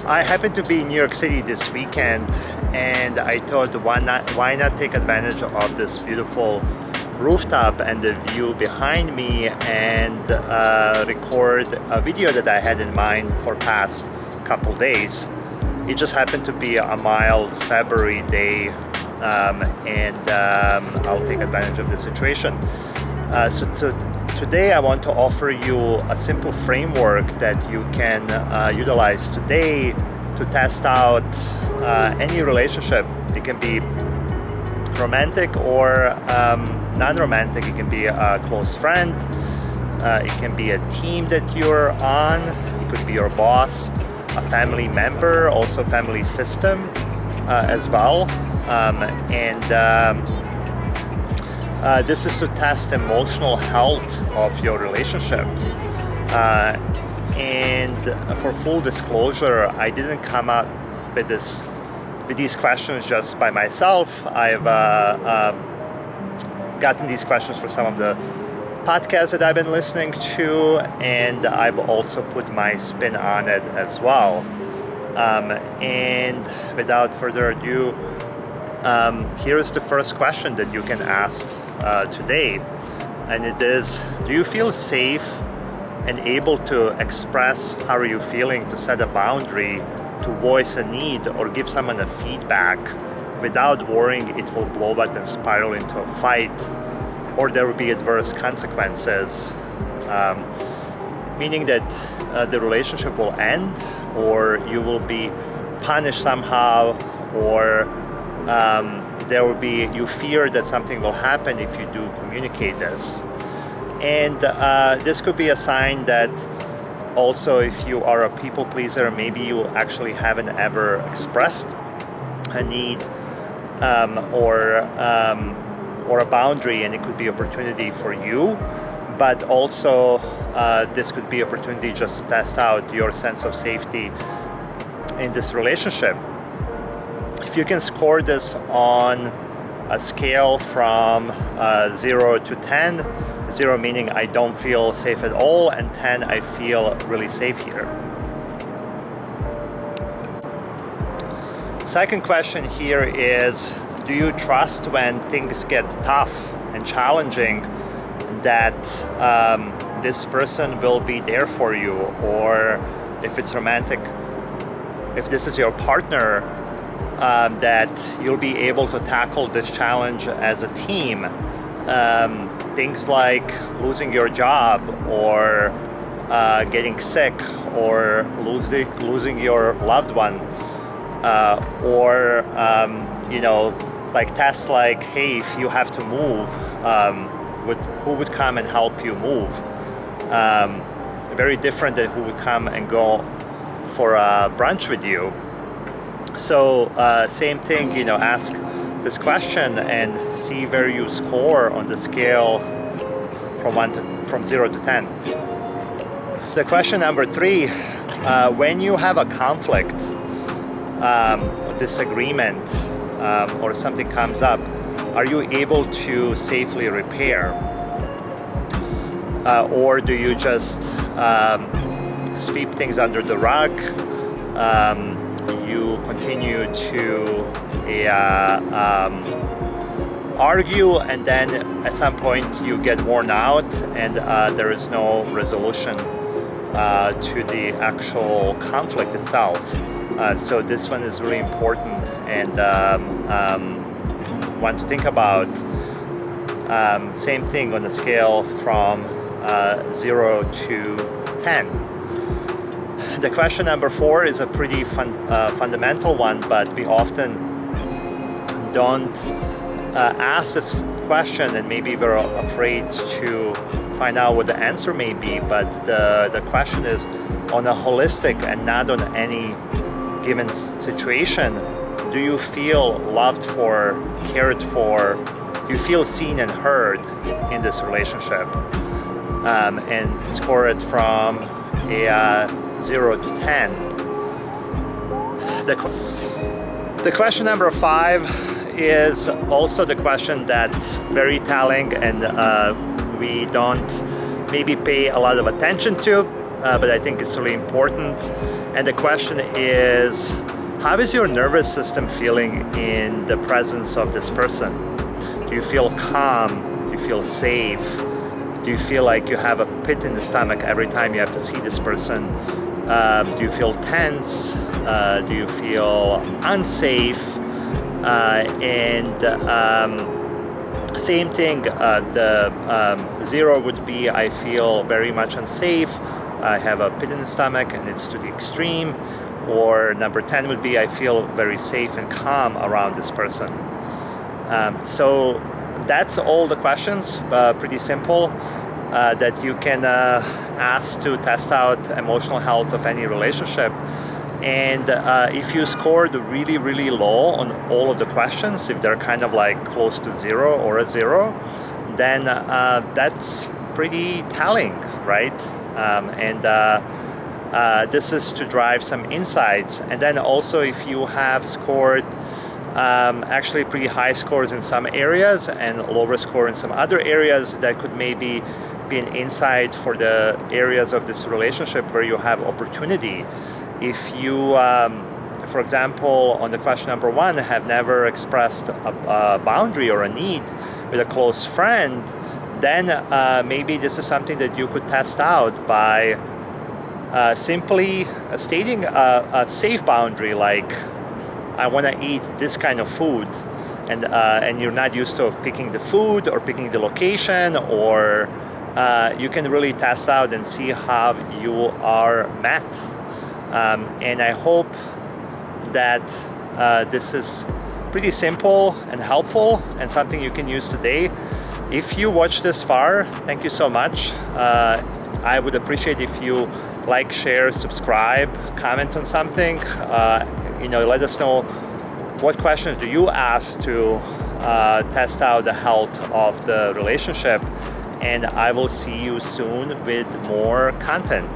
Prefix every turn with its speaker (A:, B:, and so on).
A: I happened to be in New York City this weekend, and I thought why not take advantage of this beautiful rooftop and the view behind me and record a video that I had in mind for past couple days. It just happened to be a mild February day, and I'll take advantage of the situation. So today I want to offer you a simple framework that you can utilize today to test out any relationship. It can be romantic or non-romantic. It can be a close friend. It can be a team that you're on. It could be your boss, a family member, also family system as well. This is to test emotional health of your relationship. And for full disclosure, I didn't come up with these questions just by myself. I've gotten these questions for some of the podcasts that I've been listening to, and I've also put my spin on it as well. And without further ado, here's the first question that you can ask today, and it is: do you feel safe and able to express how are you feeling, to set a boundary, to voice a need, or give someone a feedback without worrying it will blow up and spiral into a fight, or there will be adverse consequences, meaning that the relationship will end, or you will be punished somehow, or you fear that something will happen if you do communicate this. And this could be a sign that also, if you are a people pleaser, maybe you actually haven't ever expressed a need or a boundary, and it could be opportunity for you. But also this could be opportunity just to test out your sense of safety in this relationship. If you can score this on a scale from 0 to 10, 0 meaning I don't feel safe at all, and 10 I feel really safe here. Second question here is: do you trust when things get tough and challenging that this person will be there for you? Or if it's romantic, if this is your partner, that you'll be able to tackle this challenge as a team. Things like losing your job, or getting sick, or losing your loved one, or like tests like, hey, if you have to move, who would come and help you move? Very different than who would come and go for a brunch with you. So same thing, ask this question and see where you score on the scale from 0 to 10. The question number 3, when you have a conflict, disagreement, or something comes up, are you able to safely repair? Or do you just sweep things under the rug? You continue to argue, and then at some point you get worn out, and there is no resolution to the actual conflict itself. So this one is really important, and one to think about. Same thing on a scale from 0 to 10. The question number 4 is a pretty fundamental one, but we often don't ask this question, and maybe we're afraid to find out what the answer may be. But the question is on a holistic and not on any given situation: do you feel loved for, cared for? Do you feel seen and heard in this relationship? And score it from a 0 to 10. The question number 5 is also the question that's very telling, and we don't maybe pay a lot of attention to, but I think it's really important. And the question is, how is your nervous system feeling in the presence of this person? Do you feel calm? Do you feel safe? Do you feel like you have a pit in the stomach every time you have to see this person? Do you feel tense? Do you feel unsafe? Same thing, the 0 would be I feel very much unsafe, I have a pit in the stomach and it's to the extreme. Or number 10 would be I feel very safe and calm around this person. So that's all the questions, pretty simple, that you can ask to test out emotional health of any relationship. And if you scored really, really low on all of the questions, if they're kind of like close to 0 or a 0, then that's pretty telling, right? This is to drive some insights. And then also if you have scored actually pretty high scores in some areas and lower score in some other areas, that could maybe be an insight for the areas of this relationship where you have opportunity. If you, for example, on the question number 1, have never expressed a boundary or a need with a close friend, then maybe this is something that you could test out by simply stating a safe boundary, like I want to eat this kind of food, and you're not used to picking the food or picking the location, or you can really test out and see how you are met. And I hope that this is pretty simple and helpful and something you can use today. If you watched this far, thank you so much. I would appreciate if you like, share, subscribe, comment on something. Let us know what questions do you ask to test out the health of the relationship. And I will see you soon with more content.